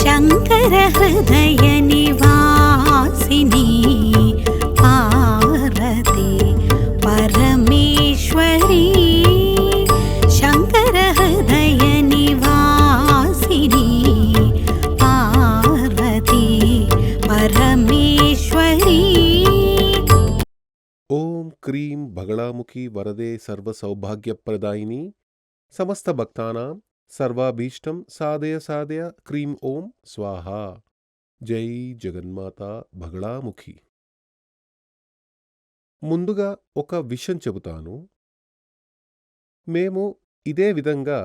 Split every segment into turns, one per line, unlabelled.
శంకర హృదయ నివాసిని పార్వతి పరమేశ్వరి శంకర హృదయ నివాసిని పార్వతి పరమేశ్వరి.
ఓం క్రీం బగళాముఖి వరదే సర్వసౌభాగ్యప్రదాయిని సమస్త భక్తానాం సర్వాభీష్టం సాధయ సాధయ క్రీం ఓం స్వాహా. జై జగన్మాత బగళాముఖి. ముందుగా ఒక విషయం చెబుతాను. మేము ఇదే విధంగా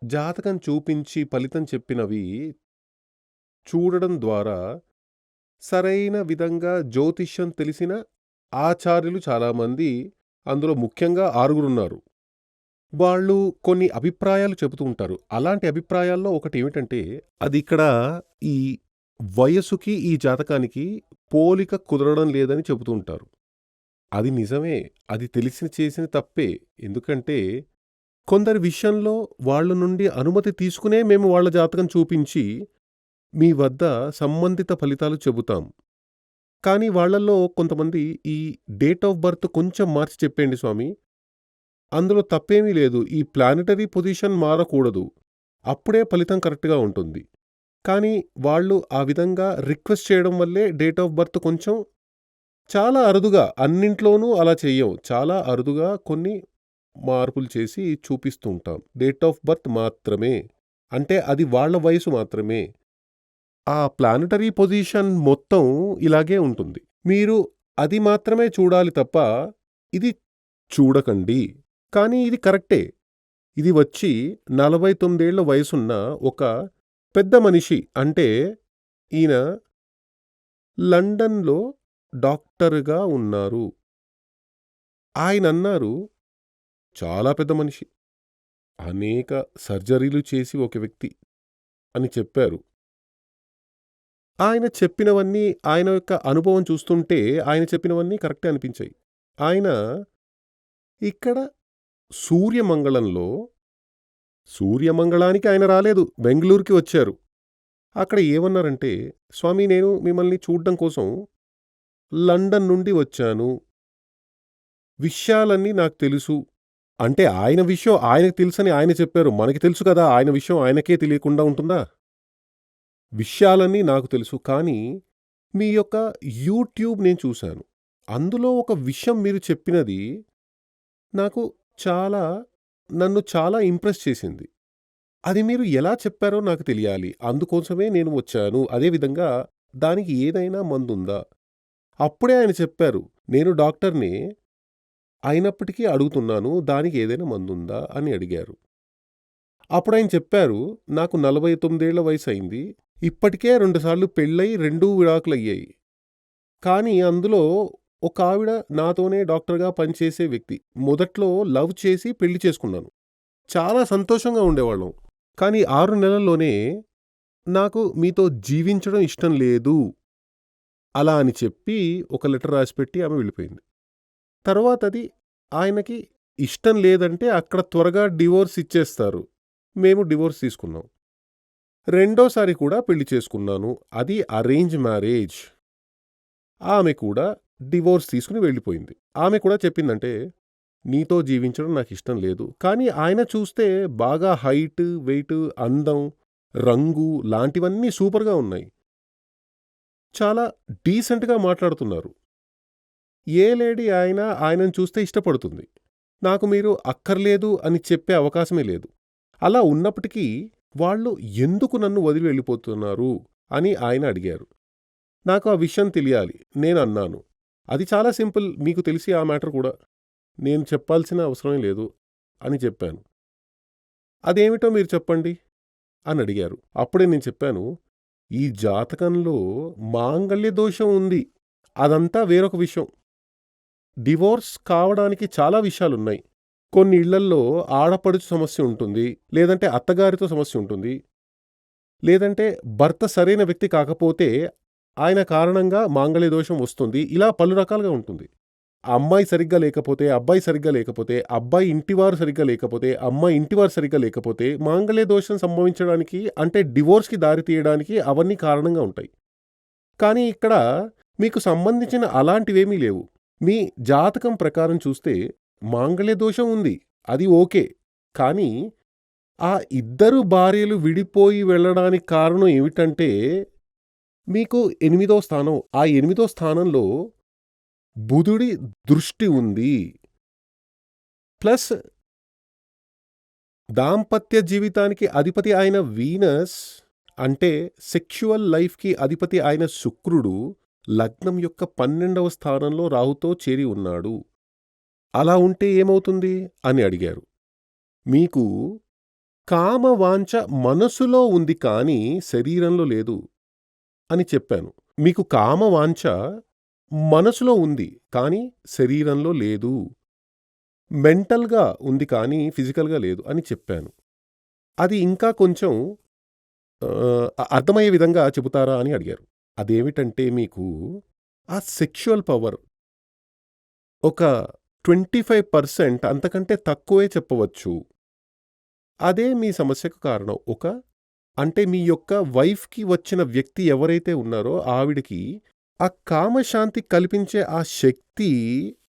జాతకం చూపించి ఫలితం చెప్పినవి చూడడం ద్వారా సరైన విధంగా జ్యోతిష్యం తెలిసిన ఆచార్యులు చాలామంది, అందులో ముఖ్యంగా 6 వాళ్ళు కొన్ని అభిప్రాయాలు చెబుతూ ఉంటారు. అలాంటి అభిప్రాయాల్లో ఒకటి ఏమిటంటే, అది ఇక్కడ ఈ వయసుకి ఈ జాతకానికి పోలిక కుదరడం లేదని చెబుతూ ఉంటారు. అది నిజమే, అది తెలిసి చేసిన తప్పే. ఎందుకంటే కొందరి విషయంలో వాళ్ళ నుండి అనుమతి తీసుకునే మేము వాళ్ళ జాతకం చూపించి మీ వద్ద సంబంధిత ఫలితాలు చెబుతాం. కానీ వాళ్ళల్లో కొంతమంది ఈ డేట్ ఆఫ్ బర్త్ కొంచెం మార్చి చెప్పేయండి స్వామి, అందులో తప్పేమీ లేదు, ఈ ప్లానెటరీ పొజిషన్ మారకూడదు, అప్పుడే ఫలితం కరెక్ట్గా ఉంటుంది. కానీ వాళ్ళు ఆ విధంగా రిక్వెస్ట్ చేయడం వల్లే డేట్ ఆఫ్ బర్త్ కొంచెం చాలా అరుదుగా, అన్నింట్లోనూ అలా చెయ్యం, చాలా అరుదుగా కొన్ని మార్పులు చేసి చూపిస్తూ ఉంటాం. డేట్ ఆఫ్ బర్త్ మాత్రమే, అంటే అది వాళ్ళ వయసు మాత్రమే. ఆ ప్లానెటరీ పొజిషన్ మొత్తం ఇలాగే ఉంటుంది. మీరు అది మాత్రమే చూడాలి తప్ప ఇది చూడకండి. కానీ ఇది కరెక్టే. ఇది వచ్చి 49 ఏళ్ల వయసున్న ఒక పెద్ద మనిషి. అంటే ఈయన లండన్లో డాక్టరుగా ఉన్నారు. ఆయన అన్నారు, చాలా పెద్ద మనిషి, అనేక సర్జరీలు చేసి ఒక వ్యక్తి అని చెప్పారు. ఆయన చెప్పినవన్నీ, ఆయన యొక్క అనుభవం చూస్తుంటే ఆయన చెప్పినవన్నీ కరెక్టే అనిపించాయి. ఆయన ఇక్కడ సూర్యమంగళానికి ఆయన రాలేదు, బెంగళూరుకి వచ్చారు. అక్కడ ఏమన్నారంటే, స్వామి నేను మిమ్మల్ని చూడ్డం కోసం లండన్ నుండి వచ్చాను, విషయాలన్నీ నాకు తెలుసు. అంటే ఆయన విషయం ఆయనకు తెలుసని ఆయన చెప్పారు. మనకి తెలుసు కదా, ఆయన విషయం ఆయనకే తెలియకుండా ఉంటుందా? విషయాలన్నీ నాకు తెలుసు, కానీ మీ యొక్క యూట్యూబ్ నేను చూశాను. అందులో ఒక విషయం మీరు చెప్పినది నన్ను చాలా ఇంప్రెస్ చేసింది. అది మీరు ఎలా చెప్పారో నాకు తెలియాలి, అందుకోసమే నేను వచ్చాను. అదేవిధంగా దానికి ఏదైనా మందుందా? అప్పుడే ఆయన చెప్పారు, నేను డాక్టర్నే అయినప్పటికీ అడుగుతున్నాను, దానికి ఏదైనా మందుందా అని అడిగారు. అప్పుడు ఆయన చెప్పారు, నాకు 49 ఏళ్ల వయసు అయింది, ఇప్పటికే 2 సార్లు పెళ్ళై 2 విడాకులయ్యాయి. కానీ అందులో ఒక ఆవిడ నాతోనే డాక్టర్గా పనిచేసే వ్యక్తి. మొదట్లో లవ్ చేసి పెళ్లి చేసుకున్నాను, చాలా సంతోషంగా ఉండేవాళ్ళం. కానీ 6 నెలల్లోనే నాకు మీతో జీవించడం ఇష్టం లేదు అలా అని చెప్పి ఒక లెటర్ రాసిపెట్టి ఆమె వెళ్ళిపోయింది. తర్వాత అది ఆయనకి ఇష్టం లేదంటే అక్కడ త్వరగా డివోర్స్ ఇచ్చేస్తారు. మేము డివోర్స్ తీసుకున్నాం. రెండోసారి కూడా పెళ్లి చేసుకున్నాను, అది అరేంజ్ మ్యారేజ్. ఆమె కూడా డివోర్స్ తీసుకుని వెళ్ళిపోయింది. ఆమె కూడా చెప్పిందంటే, నీతో జీవించడం నాకు ఇష్టం లేదు. కానీ ఆయన చూస్తే బాగా హైట్, వెయిట్, అందం, రంగు లాంటివన్నీ సూపర్గా ఉన్నాయి, చాలా డీసెంట్గా మాట్లాడుతున్నారు. ఏ లేడీ ఆయనను చూస్తే ఇష్టపడుతుంది. నాకు మీరు అక్కర్లేదు అని చెప్పే అవకాశమే లేదు. అలా ఉన్నప్పటికీ వాళ్ళు ఎందుకు నన్ను వదిలి వెళ్ళిపోతున్నారు అని ఆయన అడిగారు. నాకు ఆ విషయం తెలియాలి. నేను అన్నాను, అది చాలా సింపుల్, మీకు తెలిసి ఆ మ్యాటర్ కూడా, నేను చెప్పాల్సిన అవసరమే లేదు అని చెప్పాను. అదేమిటో మీరు చెప్పండి అని అడిగారు. అప్పుడే నేను చెప్పాను, ఈ జాతకంలో మాంగళ్య దోషం ఉంది, అదంతా వేరొక విషయం. డివోర్స్ కావడానికి చాలా విషయాలున్నాయి. కొన్ని ఇళ్లల్లో ఆడపడుచు సమస్య ఉంటుంది, లేదంటే అత్తగారితో సమస్య ఉంటుంది, లేదంటే భర్త సరైన వ్యక్తి కాకపోతే ఆయన కారణంగా మాంగళ్య దోషం వస్తుంది. ఇలా పలు రకాలుగా ఉంటుంది. అమ్మాయి సరిగ్గా లేకపోతే, అబ్బాయి సరిగ్గా లేకపోతే, అబ్బాయి ఇంటివారు సరిగ్గా లేకపోతే, అమ్మాయి ఇంటివారు సరిగ్గా లేకపోతే మాంగళ్య దోషం సంభవించడానికి అంటే డివోర్స్‌కి దారి తీయడానికి అవన్నీ కారణంగా ఉంటాయి. కానీ ఇక్కడ మీకు సంబంధించిన అలాంటివేమీ లేవు. మీ జాతకం ప్రకారం చూస్తే మాంగళ్య దోషం ఉంది. అది ఓకే. కానీ ఆ ఇద్దరు భార్యలు విడిపోయి వెళ్ళడానికి కారణం ఏమిటంటే మీకు 8వ స్థానం. ఆ 8వ స్థానంలో బుధుడి దృష్టి ఉంది. ప్లస్ దాంపత్య జీవితానికి అధిపతి అయిన వీనస్ అంటే సెక్చువల్ లైఫ్‌కి అధిపతి అయిన శుక్రుడు లగ్నం యొక్క 12వ స్థానంలో రాహుతో చేరి ఉన్నాడు. అలా ఉంటే ఏమవుతుంది అని అడిగారు. మీకు కామవాంఛ మనసులో ఉంది కానీ శరీరంలో లేదు అని చెప్పాను. మీకు కామవాంఛ మనసులో ఉంది కానీ శరీరంలో లేదు. మెంటల్‌గా ఉంది కానీ ఫిజికల్‌గా లేదు అని చెప్పాను. అది ఇంకా కొంచెం అర్థమయ్యే విధంగా చెబుతారా అని అడిగారు. అదేమిటంటే మీకు ఆ సెక్చువల్ పవర్ ఒక 25% అంతకంటే తక్కువే చెప్పవచ్చు. అదే మీ సమస్యకు కారణం. అంటే మీ యొక్క వైఫ్‌కి వచ్చిన వ్యక్తి ఎవరైతే ఉన్నారో ఆవిడకి ఆ కామశాంతి కల్పించే ఆ శక్తి,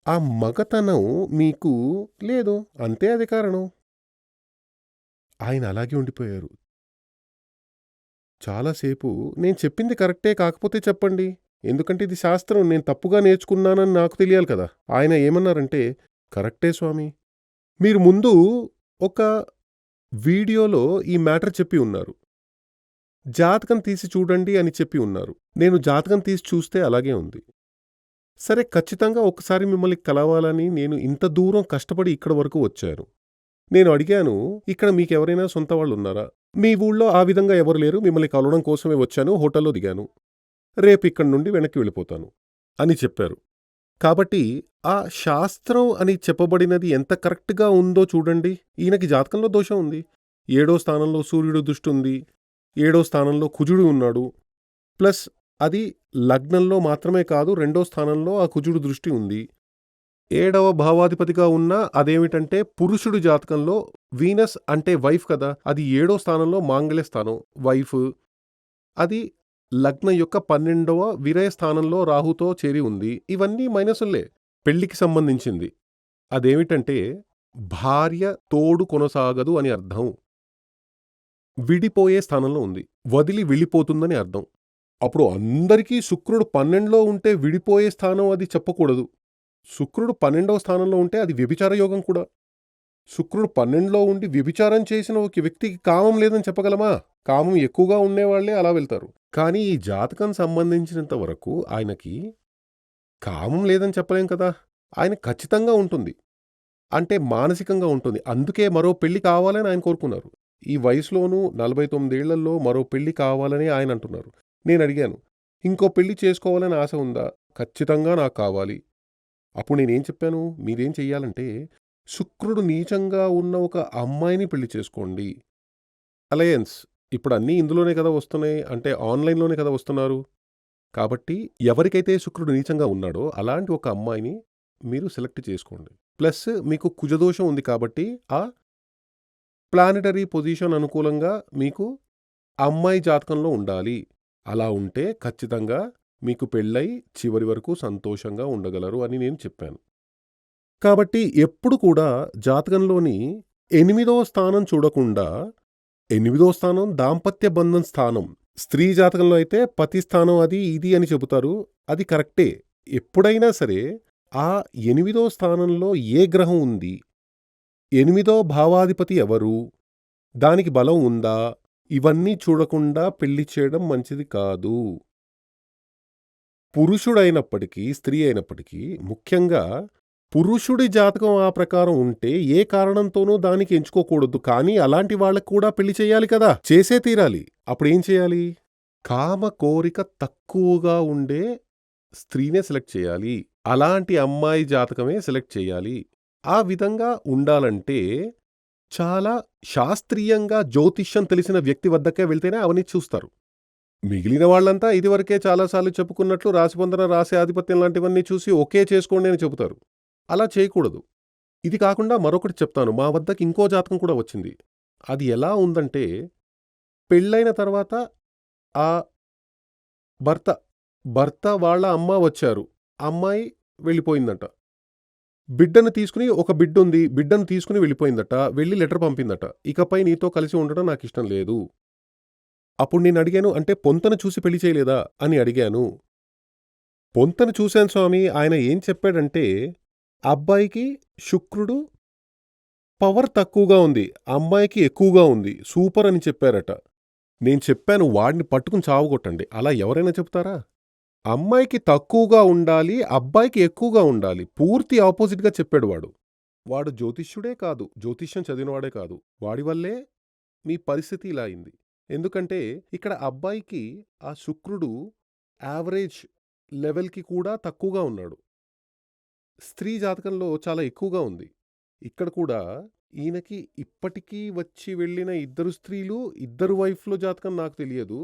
ఆ మగతనం మీకు లేదు. అంతే అది కారణం. ఆయన అలాగే ఉండిపోయారు. చాలాసేపు నేను చెప్పింది కరెక్టే కాకపోతే చెప్పండి. ఎందుకంటే ఇది శాస్త్రం. నేను తప్పుగా నేర్చుకున్నానని నాకు తెలియాలి కదా! ఆయన ఏమన్నారంటే, కరెక్టే స్వామి. మీరు ముందు ఒక వీడియోలో ఈ మ్యాటర్ చెప్పి ఉన్నారు. జాతకం తీసి చూడండి అని చెప్పి ఉన్నారు. నేను జాతకం తీసి చూస్తే అలాగే ఉంది. సరే ఖచ్చితంగా ఒకసారి మిమ్మల్ని కలవాలని నేను ఇంత దూరం కష్టపడి ఇక్కడి వరకు వచ్చాను. నేను అడిగాను, ఇక్కడ మీకెవరైనా సొంత వాళ్ళున్నారా? మీ ఊళ్ళో ఆ విధంగా ఎవరు లేరు. మిమ్మల్ని కలవడం కోసమే వచ్చాను. హోటల్లో దిగాను. రేపు ఇక్కడి నుండి వెనక్కి వెళ్ళిపోతాను అని చెప్పారు. కాబట్టి ఆ శాస్త్రం అని చెప్పబడినది ఎంత కరెక్ట్‌గా ఉందో చూడండి. ఈయనకి జాతకంలో దోషం ఉంది. 7వ స్థానంలో సూర్యుడు దృష్టి ఉంది. 7వ స్థానంలో కుజుడు ఉన్నాడు. ప్లస్ అది లగ్నంలో మాత్రమే కాదు 2వ స్థానంలో ఆ కుజుడు దృష్టి ఉంది. 7వ భావాధిపతిగా ఉన్న అదేమిటంటే పురుషుడి జాతకంలో వీనస్ అంటే వైఫ్ కదా! అది 7వ స్థానంలో మాంగళ్య స్థానం వైఫ్. అది లగ్నం యొక్క 12వ విరయ స్థానంలో రాహుతో చేరి ఉంది. ఇవన్నీ మైనసుల్లే. పెళ్లికి సంబంధించింది. అదేమిటంటే భార్య తోడు కొనసాగదు అని అర్థం. విడిపోయే స్థానంలో ఉంది. వదిలి వెళ్ళిపోతుందని అర్థం. అప్పుడు అందరికీ శుక్రుడు 12లో ఉంటే విడిపోయే స్థానం అది చెప్పకూడదు. శుక్రుడు 12వ స్థానంలో ఉంటే అది వ్యభిచార యోగం కూడా. శుక్రుడు 12లో ఉండి వ్యభిచారం చేసిన ఒక వ్యక్తికి కామం లేదని చెప్పగలమా? కామం ఎక్కువగా ఉండేవాళ్లే అలా వెళ్తారు. కానీ ఈ జాతకం సంబంధించినంత వరకు ఆయనకి కామం లేదని చెప్పలేం కదా! ఆయన ఖచ్చితంగా ఉంటుంది. అంటే మానసికంగా ఉంటుంది. అందుకే మరో పెళ్లి కావాలని ఆయన కోరుకున్నారు. ఈ వయసులోనూ 49 ఏళ్లలో మరో పెళ్లి కావాలని ఆయన అంటున్నారు. నేనడిగాను, ఇంకో పెళ్లి చేసుకోవాలని ఆశ ఉందా? ఖచ్చితంగా నాకు కావాలి. అప్పుడు నేనేం చెప్పాను, మీరేం చెయ్యాలంటే శుక్రుడు నీచంగా ఉన్న ఒక అమ్మాయిని పెళ్లి చేసుకోండి. అలయన్స్ ఇప్పుడు అన్నీ ఇందులోనే కదా వస్తున్నాయి. అంటే ఆన్‌లైన్‌లోనే కదా వస్తున్నారు. కాబట్టి ఎవరికైతే శుక్రుడు నీచంగా ఉన్నాడో అలాంటి ఒక అమ్మాయిని మీరు సెలెక్ట్ చేసుకోండి. ప్లస్ మీకు కుజదోషం ఉంది కాబట్టి ఆ ప్లానెటరీ పొజిషన్ అనుకూలంగా మీకు అమ్మాయి జాతకంలో ఉండాలి. అలా ఉంటే ఖచ్చితంగా మీకు పెళ్ళై చివరి వరకు సంతోషంగా ఉండగలరు అని నేను చెప్పాను. కాబట్టి ఎప్పుడు కూడా జాతకంలోని 8వ స్థానం చూడకుండా 8వ స్థానం దాంపత్య బంధం స్థానం. స్త్రీ జాతకంలో అయితే పతి స్థానం అది ఇది అని చెబుతారు. అది కరెక్టే. ఎప్పుడైనా సరే ఆ 8వ స్థానంలో ఏ గ్రహం ఉంది, 8వ భావాధిపతి ఎవరు, దానికి బలం ఉందా, ఇవన్నీ చూడకుండా పెళ్లి చేయడం మంచిది కాదు. పురుషుడైనప్పటికీ స్త్రీ అయినప్పటికీ ముఖ్యంగా పురుషుడి జాతకం ఆ ప్రకారం ఉంటే ఏ కారణంతోనూ దానికి ఎంచుకోకూడదు. కానీ అలాంటి వాళ్ళకు కూడా పెళ్లి చేయాలి కదా! చేసే తీరాలి. అప్పుడేం చేయాలి? కామ కోరిక తక్కువగా ఉండే స్త్రీనే సెలెక్ట్ చేయాలి. అలాంటి అమ్మాయి జాతకమే సెలెక్ట్ చేయాలి. ఆ విధంగా ఉండాలంటే చాలా శాస్త్రీయంగా జ్యోతిష్యం తెలిసిన వ్యక్తి వద్దకే వెళ్తేనే అవన్నీ చూస్తారు. మిగిలిన వాళ్ళంతా ఇదివరకే చాలా సార్లు చెప్పుకున్నట్లు రాశిపొందన, రాశి ఆధిపత్యం లాంటివన్నీ చూసి ఓకే చేసుకోండి అని చెబుతారు. అలా చేయకూడదు. ఇది కాకుండా మరొకటి చెప్తాను. మా వద్దకి ఇంకో జాతకం కూడా వచ్చింది. అది ఎలా ఉందంటే, పెళ్ళైన తర్వాత ఆ భర్త, భర్త వాళ్ళ అమ్మ వచ్చారు. అమ్మాయి వెళ్ళిపోయిందట. బిడ్డను తీసుకొని ఒక బిడ్డుంది. బిడ్డను తీసుకొని వెళ్ళిపోయిందట. వెళ్లి లెటర్ పంపిందట. ఇకపై నీతో కలిసి ఉండడం నాకిష్టం లేదు. అప్పుడు నేనడిగాను, అంటే పొంతన చూసి పెళ్లి చేయలేదా అని అడిగాను. పొంతన చూశాను స్వామి. ఆయన ఏం చెప్పాడంటే, అబ్బాయికి శుక్రుడు పవర్ తక్కువగా ఉంది. అమ్మాయికి ఎక్కువగా ఉంది. సూపర్ అని చెప్పారట. నేను చెప్పాను, వాడిని పట్టుకుని చావగొట్టండి. అలా ఎవరైనా చెప్తారా? అమ్మాయికి తక్కువగా ఉండాలి, అబ్బాయికి ఎక్కువగా ఉండాలి. పూర్తి ఆపోజిట్‌గా చెప్పాడు వాడు. వాడు జ్యోతిష్యుడే కాదు, జ్యోతిష్యం చదివినవాడే కాదు. వాడి వల్లే మీ పరిస్థితి ఇలా అయింది. ఎందుకంటే ఇక్కడ అబ్బాయికి ఆ శుక్రుడు యావరేజ్ లెవెల్‌కి కూడా తక్కువగా ఉన్నాడు. స్త్రీ జాతకంలో చాలా ఎక్కువగా ఉంది. ఇక్కడ కూడా ఈయనకి ఇప్పటికీ వచ్చి వెళ్ళిన ఇద్దరు స్త్రీలు, ఇద్దరు వైఫ్‌ల జాతకం నాకు తెలియదు.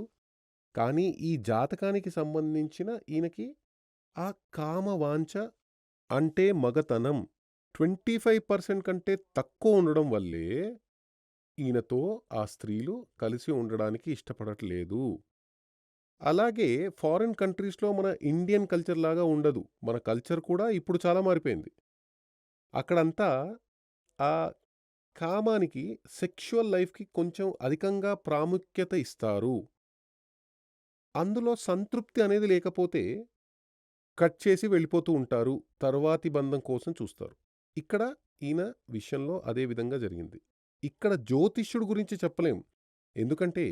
కానీ ఈ జాతకానికి సంబంధించిన ఈయనకి ఆ కామ వాంఛ అంటే మగతనం 25% కంటే తక్కువ ఉండడం వల్లే ఈయనతో ఆ స్త్రీలు కలిసి ఉండడానికి ఇష్టపడట్లేదు. అలాగే ఫారిన్ కంట్రీస్‌లో మన ఇండియన్ కల్చర్ లాగా ఉండదు. మన కల్చర్ కూడా ఇప్పుడు చాలా మారిపోయింది. అక్కడంతా ఆ కామానికి, సెక్షువల్ లైఫ్‌కి కొంచెం అధికంగా ప్రాముఖ్యత ఇస్తారు. అందులో సంతృప్తి అనేది లేకపోతే కట్ చేసి వెళ్ళిపోతూ ఉంటారు. తరువాతి బంధం కోసం చూస్తారు. ఇక్కడ ఈయన విషయంలో అదే విధంగా జరిగింది. ఇక్కడ జ్యోతిష్యుడు గురించి చెప్పలేం. ఎందుకంటే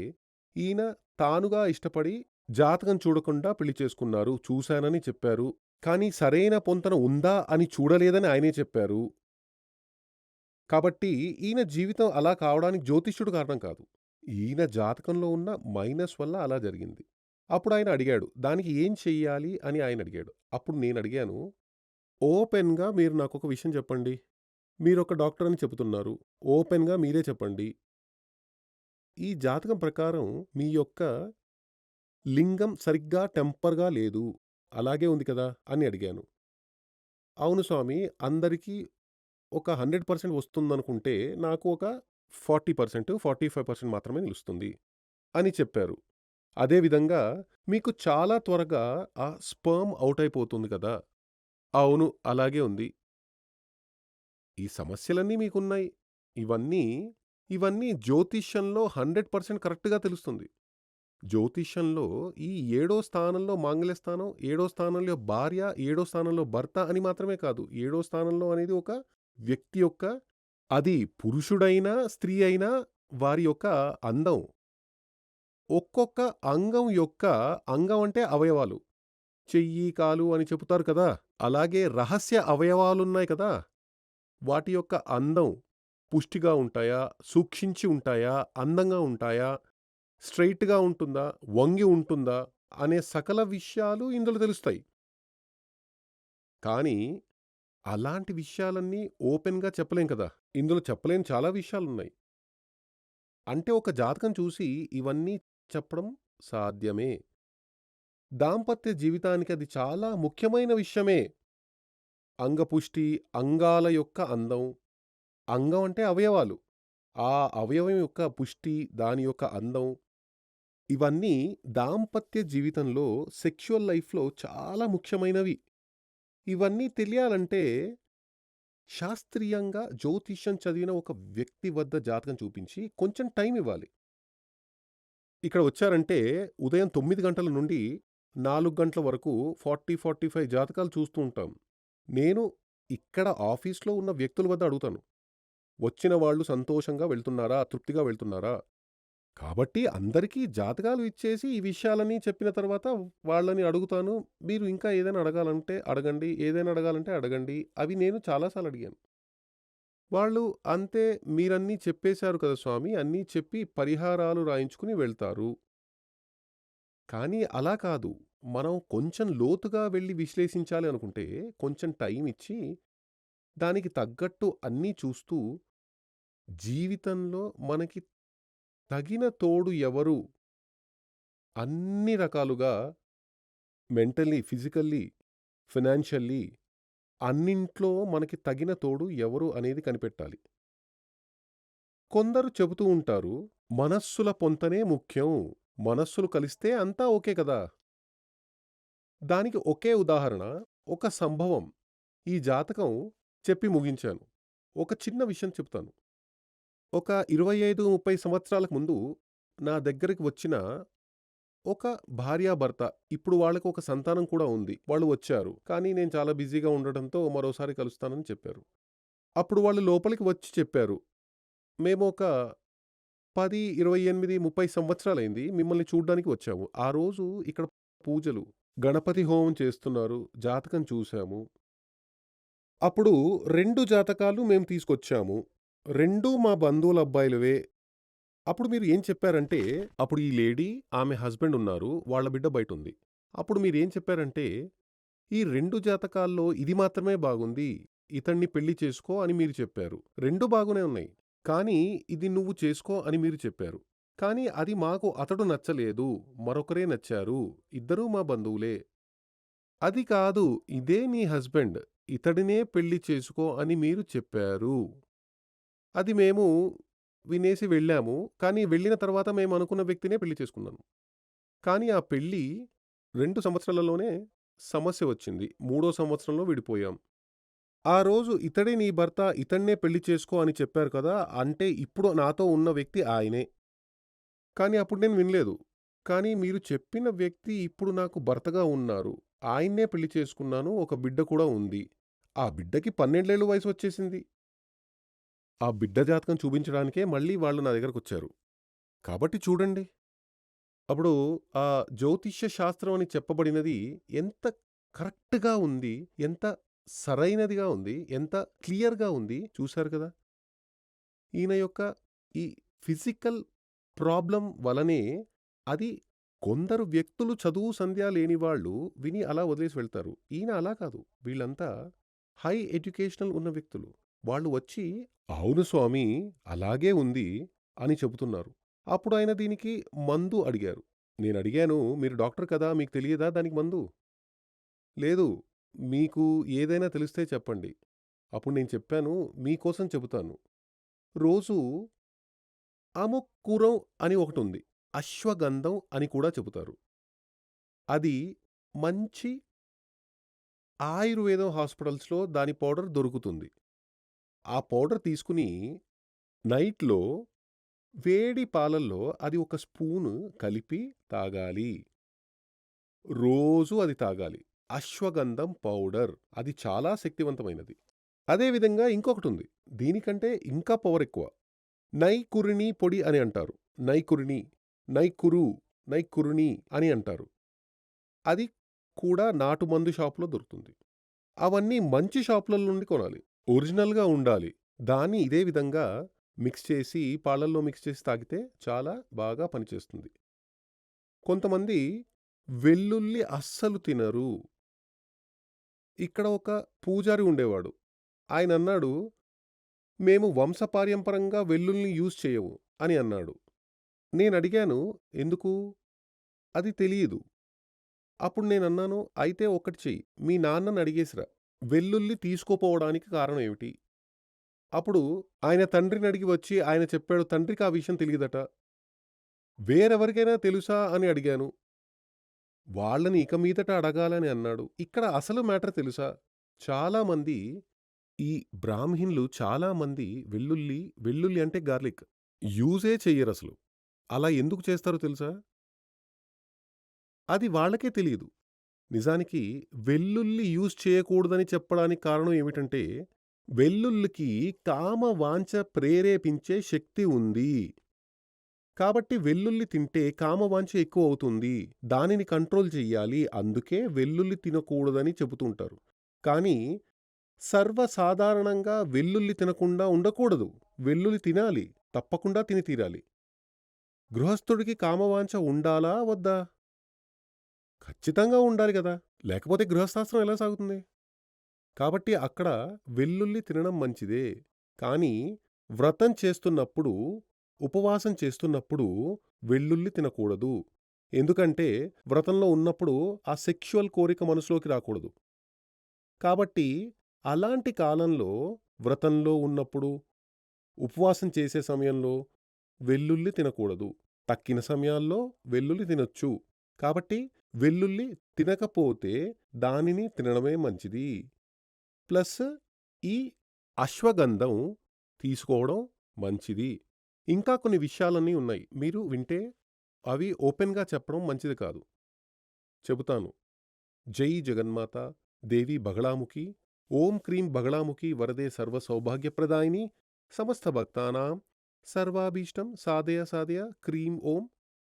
ఈయన తానుగా ఇష్టపడి జాతకం చూడకుండా పెళ్లి చేసుకున్నారు. చూశానని చెప్పారు. కానీ సరైన పొంతన ఉందా అని చూడలేదని ఆయనే చెప్పారు. కాబట్టి ఈయన జీవితం అలా కావడానికి జ్యోతిష్యుడు కారణం కాదు. ఈయన జాతకంలో ఉన్న మైనస్ వల్ల అలా జరిగింది. అప్పుడాయన అడిగాడు, దానికి ఏం చెయ్యాలి అని ఆయన అడిగాడు. అప్పుడు నేనడిగాను, ఓపెన్‌గా మీరు నాకొక విషయం చెప్పండి. మీరొక డాక్టర్ అని చెబుతున్నారు. ఓపెన్‌గా మీరే చెప్పండి. ఈ జాతకం ప్రకారం మీ యొక్క లింగం సరిగ్గా టెంపర్‌గా లేదు. అలాగే ఉంది కదా! అని అడిగాను. అవును స్వామి, అందరికీ ఒక 100% వస్తుందనుకుంటే నాకు ఒక 40%, 45% మాత్రమే నిలుస్తుంది అని చెప్పారు. అదే విధంగా మీకు చాలా త్వరగా ఆ స్పెర్మ్ ఔట్ అయిపోతుంది కదా! అవును, అలాగే ఉంది. ఈ సమస్యలన్నీ మీకున్నాయి. ఇవన్నీ, ఇవన్నీ జ్యోతిష్యంలో 100% కరెక్ట్‌గా తెలుస్తుంది. జ్యోతిష్యంలో ఈ ఏడో స్థానంలో మాంగళ్య స్థానం, ఏడో స్థానంలో భార్య, ఏడో స్థానంలో భర్త అని మాత్రమే కాదు. ఏడో స్థానంలో అనేది ఒక వ్యక్తి యొక్క, అది పురుషుడైనా, స్త్రీ అయినా వారి యొక్క అందం. ఒక్కొక్క అంగం యొక్క, అంగం అంటే అవయవాలు. చెయ్యి, కాలు అని చెబుతారు కదా! అలాగే రహస్య అవయవాలున్నాయి కదా! వాటి యొక్క అందం పుష్టిగా ఉంటాయా? సూక్షించి ఉంటాయా? అందంగా ఉంటాయా? స్ట్రెయిట్‌గా ఉంటుందా? వంగి ఉంటుందా? అనే సకల విషయాలు ఇందులో తెలుస్తాయి. కానీ అలాంటి విషయాలన్నీ ఓపెన్‌గా చెప్పలేం కదా! ఇందులో చెప్పలేని చాలా విషయాలున్నాయి. అంటే ఒక జాతకం చూసి ఇవన్నీ చెప్పడం సాధ్యమే. దాంపత్య జీవితానికి అది చాలా ముఖ్యమైన విషయమే. అంగపుష్టి, అంగాల యొక్క అందం. అంగం అంటే అవయవాలు. ఆ అవయవం యొక్క పుష్టి, దాని యొక్క అందం, ఇవన్నీ దాంపత్య జీవితంలో, సెక్సువల్ లైఫ్‌లో చాలా ముఖ్యమైనవి. ఇవన్నీ తెలియాలంటే శాస్త్రీయంగా జ్యోతిష్యం చదివిన ఒక వ్యక్తి వద్ద జాతకం చూపించి కొంచెం టైం ఇవ్వాలి. ఇక్కడ వచ్చారంటే ఉదయం 9 గంటల నుండి 4 గంటల వరకు 40, 45 జాతకాలు చూస్తూ ఉంటాం. నేను ఇక్కడ ఆఫీస్‌లో ఉన్న వ్యక్తుల వద్ద అడుగుతాను. వచ్చిన వాళ్ళు సంతోషంగా వెళ్తున్నారా? తృప్తిగా వెళ్తున్నారా? కాబట్టి అందరికీ జాతకాలు ఇచ్చేసి ఈ విషయాలన్నీ చెప్పిన తర్వాత వాళ్ళని అడుగుతాను. మీరు ఇంకా ఏదైనా అడగాలంటే అడగండి. ఏదైనా అడగాలంటే అడగండి. అవి నేను చాలా సార్లు అడిగాను. వాళ్ళు అంతే, మీరన్నీ చెప్పేశారు కదా స్వామి, అన్నీ చెప్పి పరిహారాలు రాయించుకుని వెళ్తారు. కానీ అలా కాదు. మనం కొంచెం లోతుగా వెళ్లి విశ్లేషించాలి అనుకుంటే కొంచెం టైం ఇచ్చి, దానికి తగ్గట్టు అన్నీ చూస్తూ, జీవితంలో మనకి తగిన తోడు ఎవరు అన్ని రకాలుగా మెంటల్లీ, ఫిజికల్లీ, ఫినాన్షియల్లీ అన్నింట్లో మనకి తగిన తోడు ఎవరు అనేది కనిపెట్టాలి. కొందరు చెబుతూ ఉంటారు, మనస్సుల పొంతనే ముఖ్యం. మనస్సులు కలిస్తే అంతా ఓకే కదా! దానికి ఒకే ఉదాహరణ, ఒక సంభవం. ఈ జాతకం చెప్పి ముగించాను. ఒక చిన్న విషయం చెప్తాను. ఒక 25, 30 సంవత్సరాలకు ముందు నా దగ్గరికి వచ్చిన ఒక భార్యాభర్త, ఇప్పుడు వాళ్ళకి ఒక సంతానం కూడా ఉంది. వాళ్ళు వచ్చారు. కానీ నేను చాలా బిజీగా ఉండడంతో మరోసారి కలుస్తానని చెప్పారు. అప్పుడు వాళ్ళు లోపలికి వచ్చి చెప్పారు, మేము ఒక 10, 28, 30 సంవత్సరాలైంది మిమ్మల్ని చూడ్డానికి వచ్చాము. ఆ రోజు ఇక్కడ పూజలు, గణపతి హోమం చేస్తున్నారు. జాతకం చూశాము. అప్పుడు 2 జాతకాలు మేము తీసుకొచ్చాము. 2 మా బంధువుల అబ్బాయిలవే. అప్పుడు మీరు ఏం చెప్పారంటే, అప్పుడు ఈ లేడీ, ఆమె హస్బెండ్ ఉన్నారు. వాళ్ళ బిడ్డ బయటుంది. అప్పుడు మీరేం చెప్పారంటే, ఈ 2 జాతకాల్లో ఇది మాత్రమే బాగుంది. ఇతన్ని పెళ్లి చేసుకో అని మీరు చెప్పారు. 2 బాగునే ఉన్నాయి. కానీ ఇది నువ్వు చేసుకో అని మీరు చెప్పారు. కానీ అది మాకు అతడు నచ్చలేదు. మరొకరే నచ్చారు. ఇద్దరూ మా బంధువులే. అది కాదు, ఇదే నీ హస్బెండ్. ఇతడినే పెళ్లి చేసుకో అని మీరు చెప్పారు. అది మేము వినేసి వెళ్ళాము. కానీ వెళ్ళిన తర్వాత మేము అనుకున్న వ్యక్తినే పెళ్లి చేసుకున్నాను. కానీ ఆ పెళ్లి 2 సంవత్సరాలలోనే సమస్య వచ్చింది. 3వ సంవత్సరంలో విడిపోయాం. ఆ రోజు ఇతడే నీ భర్త, ఇతన్నే పెళ్లి చేసుకో అని చెప్పారు కదా! అంటే ఇప్పుడు నాతో ఉన్న వ్యక్తి ఆయనే. కానీ అప్పుడు నేను వినలేదు. కానీ మీరు చెప్పిన వ్యక్తి ఇప్పుడు నాకు భర్తగా ఉన్నారు. ఆయన్నే పెళ్లి చేసుకున్నాను. ఒక బిడ్డ కూడా ఉంది. ఆ బిడ్డకి 12 ఏళ్ల వయసు వచ్చేసింది. ఆ బిడ్డ జాతకం చూపించడానికే మళ్ళీ వాళ్ళు నా దగ్గరకొచ్చారు. కాబట్టి చూడండి. అప్పుడు ఆ జ్యోతిష్య శాస్త్రం అని చెప్పబడినది ఎంత కరెక్ట్‌గా ఉంది, ఎంత సరైనదిగా ఉంది, ఎంత క్లియర్‌గా ఉంది చూశారు కదా! ఈయన యొక్క ఈ ఫిజికల్ ప్రాబ్లమ్ వలనే అది కొందరు వ్యక్తులు చదువు సంధ్య లేని వాళ్ళు విని అలా వదిలేసి వెళ్తారు. ఈయన అలా కాదు. వీళ్ళంతా హై ఎడ్యుకేషనల్ ఉన్న వ్యక్తులు. వాళ్ళు వచ్చి, అవును స్వామీ అలాగే ఉంది అని చెబుతున్నారు. అప్పుడు ఆయన దీనికి మందు అడిగారు. నేనడిగాను, మీరు డాక్టర్ కదా! మీకు తెలియదా దానికి మందు? లేదు. మీకు ఏదైనా తెలిస్తే చెప్పండి. అప్పుడు నేను చెప్పాను, మీకోసం చెబుతాను. రోజూ అముక్కురం అని ఒకటుంది. అశ్వగంధం అని కూడా చెబుతారు. అది మంచి ఆయుర్వేదం హాస్పిటల్స్‌లో దాని పౌడర్ దొరుకుతుంది. ఆ పౌడర్ తీసుకుని నైట్‌లో వేడి పాలల్లో అది ఒక స్పూను కలిపి తాగాలి. రోజూ అది తాగాలి. అశ్వగంధం పౌడర్. అది చాలా శక్తివంతమైనది. అదే విధంగా ఇంకొకటుంది. దీనికంటే ఇంకా పవర్ ఎక్కువ. నైకురిణి పొడి అని అంటారు. నైకురిణి, నైకురు, నైకురుణి అని అంటారు. అది కూడా నాటు మందు షాపులో దొరుకుతుంది. అవన్నీ మంచి షాపుల నుండి కొనాలి. ఒరిజినల్‌గా ఉండాలి. దాన్ని ఇదే విధంగా మిక్స్ చేసి పాలల్లో మిక్స్ చేసి తాగితే చాలా బాగా పనిచేస్తుంది. కొంతమంది వెల్లుల్లి అస్సలు తినరు. ఇక్కడ ఒక పూజారి ఉండేవాడు. ఆయనన్నాడు, మేము వంశపార్యంపరంగా వెల్లుల్లిని యూజ్ చేయము అని అన్నాడు. నేనడిగాను, ఎందుకు? అది తెలీదు. అప్పుడు నేనన్నాను, అయితే ఒక్కటి చెయ్యి. మీ నాన్నని అడిగేసిరా. వెల్లుల్లి తీసుకోపోవడానికి కారణం ఏమిటి? అప్పుడు ఆయన తండ్రిని అడిగి వచ్చి ఆయన చెప్పాడు, తండ్రికి ఆ విషయం తెలీదట. వేరెవరికైనా తెలుసా అని అడిగాను. వాళ్ళని ఇక మీదట అడగాలని అన్నాడు. ఇక్కడ అసలు మ్యాటర్ తెలుసా? చాలామంది ఈ బ్రాహ్మిన్లు చాలామంది వెల్లుల్లి అంటే గార్లిక్ యూజే చెయ్యరసలు. అలా ఎందుకు చేస్తారో తెలుసా? అది వాళ్ళకే తెలీదు. నిజానికి వెల్లుల్లి యూజ్ చేయకూడదని చెప్పడానికి కారణం ఏమిటంటే, వెల్లుల్లికి కామ వాంఛ ప్రేరేపించే శక్తి ఉంది. కాబట్టి వెల్లుల్లి తింటే కామవాంఛ ఎక్కువ అవుతుంది. దానిని కంట్రోల్ చెయ్యాలి. అందుకే వెల్లుల్లి తినకూడదని చెబుతుంటారు. కానీ సర్వసాధారణంగా వెల్లుల్లి తినకుండా ఉండకూడదు. వెల్లుల్లి తినాలి. తప్పకుండా తిని తీరాలి. గృహస్థుడికి కామవాంఛ ఉండాలా వద్దా? ఖచ్చితంగా ఉండాలి కదా! లేకపోతే గృహస్థాశ్రమం ఎలా సాగుతుంది? కాబట్టి అక్కడ వెల్లుల్లి తినడం మంచిదే. కానీ వ్రతం చేస్తున్నప్పుడు, ఉపవాసం చేస్తున్నప్పుడు వెల్లుల్లి తినకూడదు. ఎందుకంటే వ్రతంలో ఉన్నప్పుడు ఆ సెక్షువల్ కోరిక మనసులోకి రాకూడదు. కాబట్టి అలాంటి కాలంలో వ్రతంలో ఉన్నప్పుడు, ఉపవాసం చేసే సమయంలో వెల్లుల్లి తినకూడదు. తక్కిన సమయాల్లో వెల్లుల్లి తినొచ్చు. కాబట్టి వెల్లుల్లి తినకపోతే దానిని తినడమే మంచిది. ప్లస్ ఈ అశ్వగంధం తీసుకోవడం మంచిది. ఇంకా కొన్ని విషయాలన్నీ ఉన్నాయి. మీరు వింటే అవి ఓపెన్‌గా చెప్పడం మంచిది కాదు. చెబుతాను. జై జగన్మాత, దేవి బగళాముఖి, ఓం క్రీం బగళాముఖి వరదే సర్వ సౌభాగ్యప్రదాయిని, సమస్త భక్తానాం సర్వాభీష్టం సాధయ సాధయ క్రీం ఓం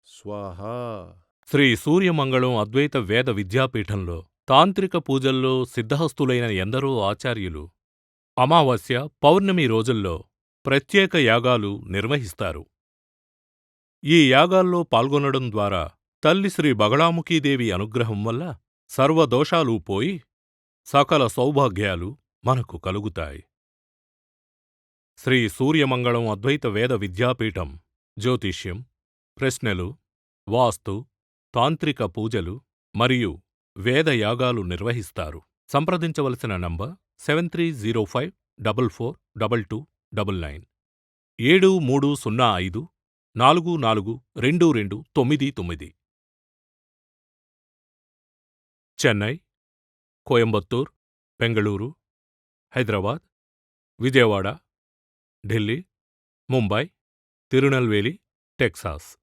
స్వాహా.
శ్రీ సూర్యమంగళం అద్వైత వేద విద్యాపీఠంలో తాంత్రిక పూజల్లో సిద్ధహస్తులైన ఎందరో ఆచార్యులు అమావాస్య, పౌర్ణమి రోజుల్లో ప్రత్యేక యాగాలు నిర్వహిస్తారు. ఈ యాగాల్లో పాల్గొనడం ద్వారా తల్లి శ్రీ బగళాముఖీదేవి అనుగ్రహం వల్ల సర్వదోషాలూ పోయి సకల సౌభాగ్యాలు మనకు కలుగుతాయి. శ్రీ సూర్యమంగళం అద్వైత వేద విద్యాపీఠం జ్యోతిష్యం, ప్రశ్నలు, వాస్తు, తాంత్రిక పూజలు మరియు వేదయాగాలు నిర్వహిస్తారు. సంప్రదించవలసిన నంబర్ 7305442299 7305442299. చెన్నై, కోయంబత్తూర్, బెంగళూరు, హైదరాబాద్, విజయవాడ, ఢిల్లీ, ముంబై, తిరునల్వేలి, టెక్సాస్.